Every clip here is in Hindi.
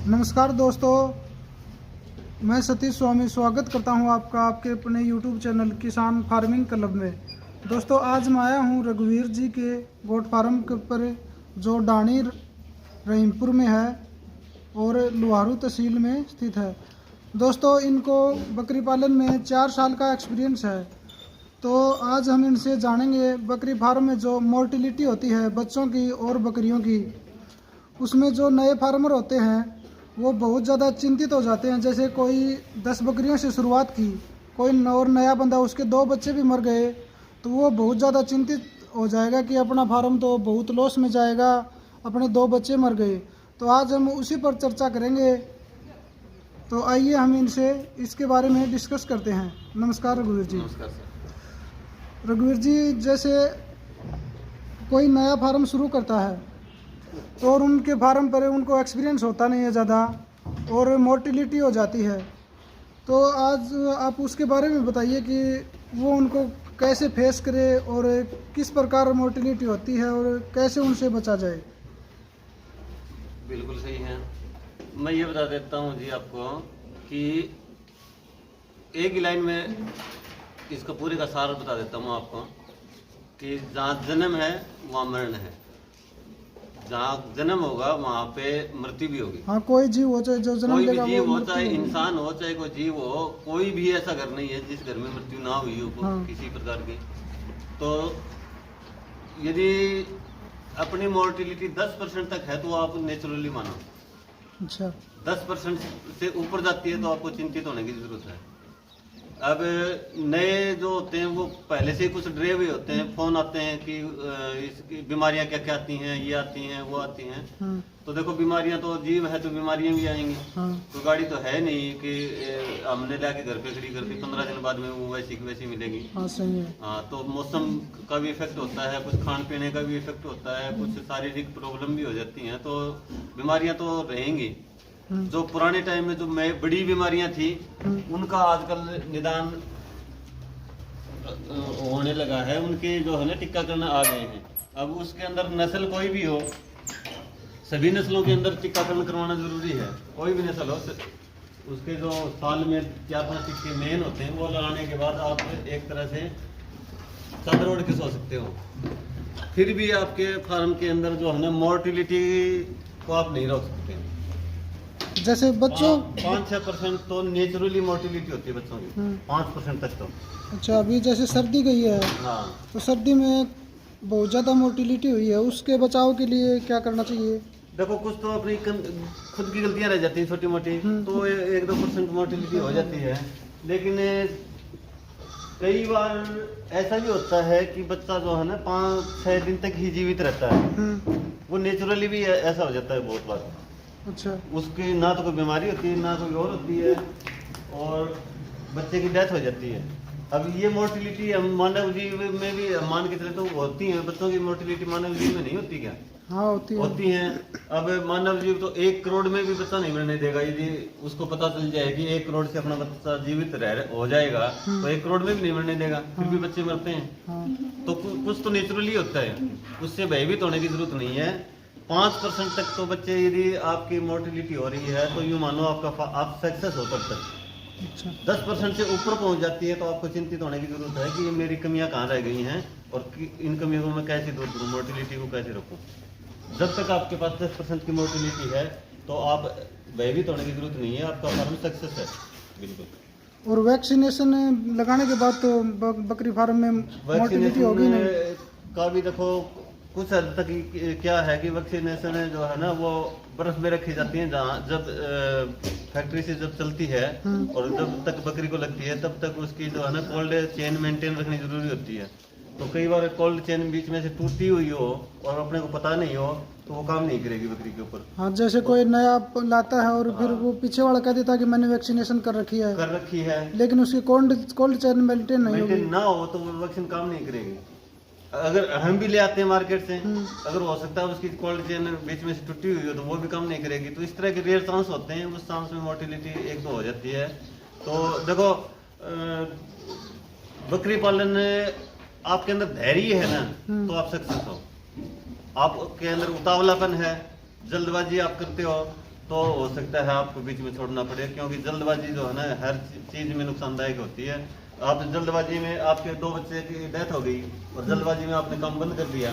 नमस्कार दोस्तों, मैं सतीश स्वामी स्वागत करता हूं आपका आपके अपने YouTube चैनल किसान फार्मिंग क्लब में। दोस्तों, आज मैं आया हूं रघुवीर जी के गोट फार्म के ऊपर, जो डाणी रहीमपुर में है और लुहारू तहसील में स्थित है। दोस्तों, इनको बकरी पालन में 4 साल का एक्सपीरियंस है। तो आज हम इनसे जानेंगे बकरी फार्म में जो मोर्टिलिटी होती है बच्चों की और बकरियों की, उसमें जो नए फार्मर होते हैं वो बहुत ज़्यादा चिंतित हो जाते हैं। जैसे कोई 10 बकरियों से शुरुआत की, कोई और नया बंदा, उसके 2 बच्चे भी मर गए, तो वो बहुत ज़्यादा चिंतित हो जाएगा कि अपना फार्म तो बहुत लॉस में जाएगा, अपने 2 बच्चे मर गए। तो आज हम उसी पर चर्चा करेंगे। तो आइए हम इनसे इसके बारे में डिस्कस करते हैं। नमस्कार रघुवीर जी। नमस्कार सर। रघुवीर जी, जैसे कोई नया फार्म शुरू करता है और उनके फार्म पर उनको एक्सपीरियंस होता नहीं है ज़्यादा और मोर्टिलिटी हो जाती है, तो आज आप उसके बारे में बताइए कि वो उनको कैसे फेस करे और किस प्रकार मोर्टिलिटी होती है और कैसे उनसे बचा जाए। बिल्कुल सही है। मैं ये बता देता हूँ जी आपको कि एक ही लाइन में इसका पूरे का सार बता देता हूँ आपको कि जहाँ जन्म है वहाँ मरण है, जहाँ जन्म होगा वहाँ पे मृत्यु भी होगी। हाँ, कोई जीव हो चाहे जो जन्म कोई लेगा भी जीव वो हो, मृत्यु चाहे होगी। इंसान हो चाहे कोई जीव हो, कोई भी ऐसा घर नहीं है जिस घर में मृत्यु ना हुई हो हाँ। किसी प्रकार की। तो यदि अपनी मोर्टिलिटी 10% तक है तो आप नेचुरली मानो। अच्छा, 10% से ऊपर जाती है तो आपको चिंतित होने की जरूरत है। अब नए जो होते हैं वो पहले से ही कुछ डरे हुए होते हैं, फोन आते हैं कि इसकी बीमारियां क्या क्या आती हैं, ये आती हैं वो आती हैं। तो देखो, बीमारियां तो जीव है तो बीमारियां भी आएंगी। तो गाड़ी तो है नहीं कि हमने लाके घर पे खड़ी कर दी, 15 दिन बाद में वो वैसी की वैसी मिलेगी। हाँ सही है। हाँ, तो मौसम का भी इफेक्ट होता है, कुछ खान पीने का भी इफेक्ट होता है, कुछ शारीरिक प्रॉब्लम भी हो जाती हैं। तो बीमारियां तो रहेंगी। जो पुराने टाइम में जो बड़ी बीमारियां थी उनका आजकल निदान होने लगा है, उनके जो है ना टीकाकरण आ गए हैं। अब उसके अंदर नस्ल कोई भी हो, सभी नस्लों के अंदर टीकाकरण करवाना जरूरी है। कोई भी नस्ल हो, उसके जो साल में 4-5 टीके मेन होते हैं वो लगाने के बाद आप एक तरह से चादर ओढ़ के सो सकते हो। फिर भी आपके फार्म के अंदर जो है ना मोर्टिलिटी को आप नहीं रोक सकते। जैसे बच्चों 5-6% तो नेचुरली मोर्टिलिटी होती है बच्चों की, 5% तक तो। अच्छा, अभी जैसे सर्दी गई है, हाँ, तो सर्दी में बहुत ज़्यादा मोर्टिलिटी हुई है, उसके बचाव के लिए क्या करना चाहिए? देखो, कुछ तो अपनी खुद की गलतियां रह जाती हैं छोटी मोटी, तो 1-2% मोर्टिलिटी हो जाती है। लेकिन कई बार ऐसा भी होता है कि बच्चा जो है ना 5-6 दिन तक ही जीवित रहता है। वो नेचुरली भी ऐसा हो जाता है बहुत बार। अच्छा, उसकी ना तो कोई बीमारी होती है ना कोई और होती है, और बच्चे की डेथ हो जाती है। अब ये मोर्टिलिटी हम मानव जीव में भी मान के चले तो होती है। बच्चों की मोर्टिलिटी मानव जीव में नहीं होती क्या? हाँ होती है। अब मानव जीव तो 1 करोड़ में भी बच्चा नहीं मरने देगा। यदि उसको पता चल जाए कि 1 करोड़ से अपना बच्चा जीवित हो जाएगा तो 1 करोड़ में भी नहीं मरने देगा, फिर भी बच्चे मरते हैं। तो कुछ तो नेचुरली होता है, उससे भयभीत होने की जरूरत नहीं है। 5% तक तो बच्चे, यदि आपकी मोर्टिलिटी हो रही है तो यूँ मानो आप सक्सेस हो तब तक। अच्छा, 10% से ऊपर पहुंच जाती है तो आपको चिंतित होने की जरूरत है कि ये मेरी कमियां कहाँ रह गई हैं और इन कमियों को मैं कैसे दूर करूँ, मोर्टिलिटी को कैसे रोकूं। जब तक आपके पास 10% की मोर्टिलिटी है तो आप भयभीत होने की जरूरत नहीं है, आपका फार्म सक्सेस है बिल्कुल। और वैक्सीनेशन लगाने के बाद तो बकरी फार्म में मोर्टिलिटी होगी नहीं। का भी देखो, कुछ हद तक क्या है कि वैक्सीनेशन जो है ना वो बर्फ में रखी जाती है, जहाँ जब फैक्ट्री से जब चलती है और जब तक बकरी को लगती है तब तक उसकी जो है ना कोल्ड चेन मेंटेन रखनी जरूरी होती है। तो कई बार कोल्ड चेन बीच में से टूटी हुई हो और अपने को पता नहीं हो तो वो काम नहीं करेगी बकरी के ऊपर। हाँ, जैसे कोई नया लाता है और फिर वो पीछे वाला कह देता है कि मैंने वैक्सीनेशन कर रखी है, लेकिन उसकी कोल्ड चेन मेंटेन नहीं होगी, ना हो तो वो वैक्सीन काम नहीं करेगी। अगर हम भी ले आते हैं मार्केट से, अगर हो सकता है उसकी कोल्ड चेन बीच में से टूटी हुई हो तो वो भी काम नहीं करेगी। तो इस तरह के रेयर चांस होते हैं, उस चांस में मोर्टिलिटी 1-2 हो जाती है। तो देखो, बकरी पालन आपके अंदर धैर्य है ना तो आप सक्सेस हो। आपके अंदर उतावलापन है, जल्दबाजी आप करते हो तो हो सकता है आपको बीच में छोड़ना पड़े, क्योंकि जल्दबाजी जो है ना हर चीज में नुकसानदायक होती है। आप जल्दबाजी में आपके 2 बच्चे की डेथ हो गई और जल्दबाजी में आपने काम बंद कर दिया,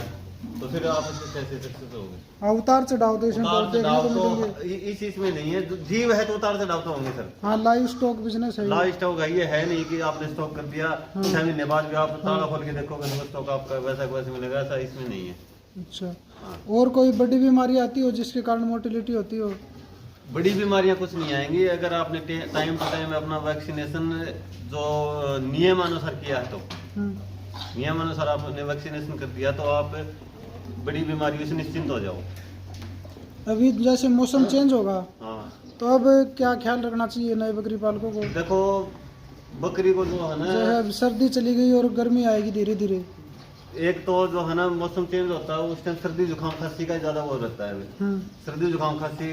तो फिर आप इससे कैसे सक्सेस होगे? हाँ, उतार चढ़ाव तो इसमें उतार देखने चढ़ाव को तो मिलेंगे। इस चीज में नहीं है, जीव है तो उतार चढ़ाव तो होंगे सर। हाँ, लाइव स्टॉक बिजनेस है ये। लाइव स्टॉक है, ये है नहीं कि आपने स्टॉक कर दिया 6 महीने बाद भी आप ताला खोल के देखोगे तो स्टॉक आपका वैसा का वैसे मिलेगा, ऐसा इसमें नहीं है। अच्छा, हाँ। और कोई बड़ी बीमारी आती हो जिसके कारण मोर्टेलिटी होती हो? बड़ी बीमारियां कुछ नहीं आएंगी अगर आपने टाइम टू टाइम अपना वैक्सीनेशन जो नियमानुसार किया है, तो हम्म। नियमानुसार आपने वैक्सीनेशन कर दिया तो आप बड़ी बीमारियों से निश्चिंत हो जाओ। अभी जैसे मौसम चेंज होगा, हाँ, तो अब क्या ख्याल रखना चाहिए नए बकरी पालकों को? देखो बकरी को जो है ना, जो है सर्दी चली गई और गर्मी आएगी धीरे धीरे। एक तो जो है ना मौसम चेंज होता है उस टाइम सर्दी जुकाम खांसी का ज्यादा वो रहता है। हम्म। सर्दी जुकाम खांसी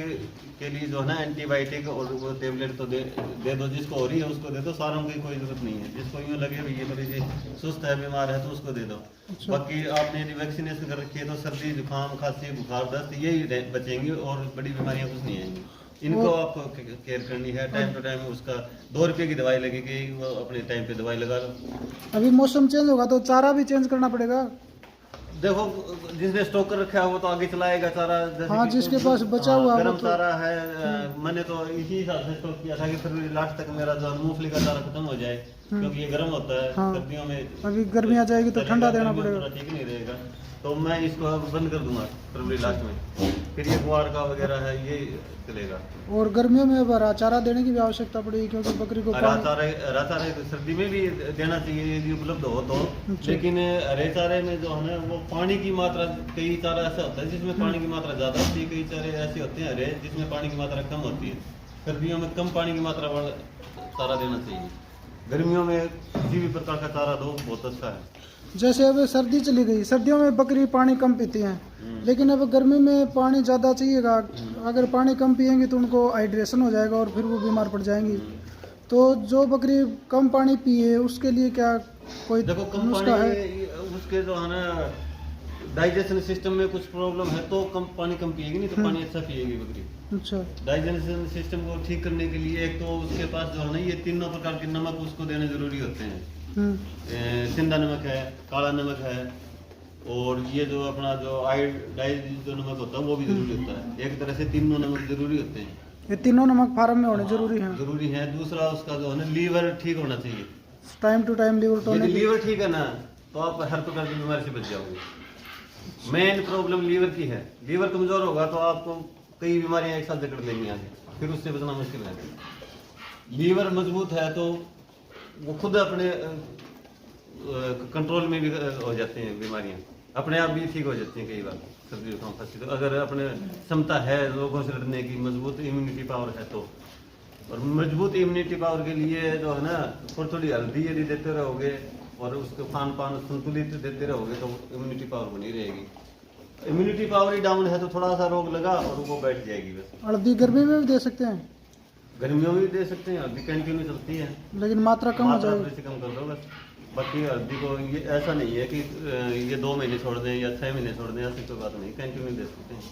के लिए जो है ना एंटीबायोटिक और वो टेबलेट तो दे दो, जिसको हो रही है उसको दे दो, सारों की कोई जरूरत नहीं है। जिसको यूँ लगे भाई ये थोड़ी सी सुस्त है बीमार है तो उसको दे दो। अच्छा। बाकी आपने यदि वैक्सीनेशन कर रखी है तो सर्दी जुकाम खांसी बुखार दस्त यही बचेंगी और बड़ी बीमारियां कुछ नहीं आएंगी। इनको आपको केयर करनी है, टाइम टू टाइम उसका 2 रुपये की दवाई लगेगी, वो अपने टाइम पे दवाई लगा लो। अभी मौसम चेंज होगा तो चारा भी चेंज करना पड़ेगा। देखो जिसने स्टॉक कर रखा है वो तो आगे चलाएगा चारा, जैसे हाँ, कि जिसके तो- पास बचा हुआ है गरम वो तो- चारा है। मैंने तो इसी हिसाब से स्टॉक किया था कि फरवरी लास्ट तक मेरा जो मूंगफली का चारा खत्म हो जाए, क्योंकि ये गर्म होता है। हाँ। सर्दियों में अभी गर्मी आ जाएगी तो ठंडा देना गर्मियों में पड़ेगा। थोड़ा ठीक नहीं रहेगा, तो मैं इसको अब बंद कर दूंगा फरवरी लास्ट में। फिर ये गुआर का वगैरह है ये चलेगा। और गर्मियों में अब हरा चारा देने की भी आवश्यकता पड़ेगी, क्योंकि बकरी को हरा चारा सर्दी में भी देना चाहिए यदि उपलब्ध हो तो। अच्छा। लेकिन हरे चारे में जो है ना वो पानी की मात्रा, कई चारा ऐसा होता है जिसमें पानी की मात्रा ज्यादा होती है, कई चारे ऐसे होते हैं हरे जिसमें पानी की मात्रा कम होती है। सर्दियों में कम पानी की मात्रा वाला चारा देना चाहिए, गर्मियों में किसी भी प्रकार का चारा दो बहुत अच्छा है। जैसे अब सर्दी चली गई, सर्दियों में बकरी पानी कम पीती हैं, लेकिन अब गर्मी में पानी ज़्यादा चाहिएगा। अगर पानी कम पिएंगी तो उनको हाइड्रेशन हो जाएगा और फिर वो बीमार पड़ जाएंगी। तो जो बकरी कम पानी पिए उसके लिए क्या कोई देखो कम नुस्खा है? पानी उसके जो है ना डाइजेशन सिस्टम में कुछ प्रॉब्लम है तो कम पानी कम पिएगी, नहीं तो पानी अच्छा पिएगी बकरी। अच्छा। डाइजेशन सिस्टम को ठीक करने के लिए एक तो उसके पास जो है ना ये 3 प्रकार के नमक उसको देने जरूरी होते हैं। सिंधा नमक है, काला नमक है, और ये जो अपना जो आयोडाइज जो नमक होता है वो भी जरूरी होता है। एक तरह से 3 नमक जरूरी होते हैं। ये तीनों नमक फार्म में होने जरूरी हैं। जरूरी है। दूसरा उसका जो है ना लीवर ठीक होना चाहिए। टाइम टू टाइम लीवर यदि टॉनिक। लीवर ठीक है ना तो आप हर प्रकार की बीमारी से बच जाओगे। मेन प्रॉब्लम लीवर की है। लीवर कमजोर होगा तो आपको कई बीमारियां एक साथ जकड़ लेंगी आगे, फिर उससे बचना मुश्किल है। लीवर मजबूत है तो वो खुद अपने कंट्रोल में भी हो जाते हैं, बीमारियां अपने आप भी ठीक हो जाती हैं कई बार। सर्दी जुकाम खांसी तो अगर अपने क्षमता है रोगों से लड़ने की, मजबूत इम्यूनिटी पावर है तो। और मजबूत इम्यूनिटी पावर के लिए जो है ना थोड़ी थोड़ी हल्दी यदि देते रहोगे और उसको खान पान संतुलित देते रहोगे तो इम्यूनिटी पावर बनी रहेगी। इम्यूनिटी पावर ही डाउन है तो थोड़ा सा रोग लगा और वो बैठ जाएगी बस। हल्दी गर्मी में भी दे सकते हैं, गर्मियों में भी दे सकते हैं, हल्दी कंटिन्यू चलती है, लेकिन मात्रा कम हो मात्रा जाएगी। थोड़ी सी कम कर दो बस। बाकी हल्दी को ये ऐसा नहीं है कि ये 2 महीने छोड़ दें या 6 महीने छोड़ दें, ऐसी कोई बात नहीं, कंटिन्यू दे सकते हैं।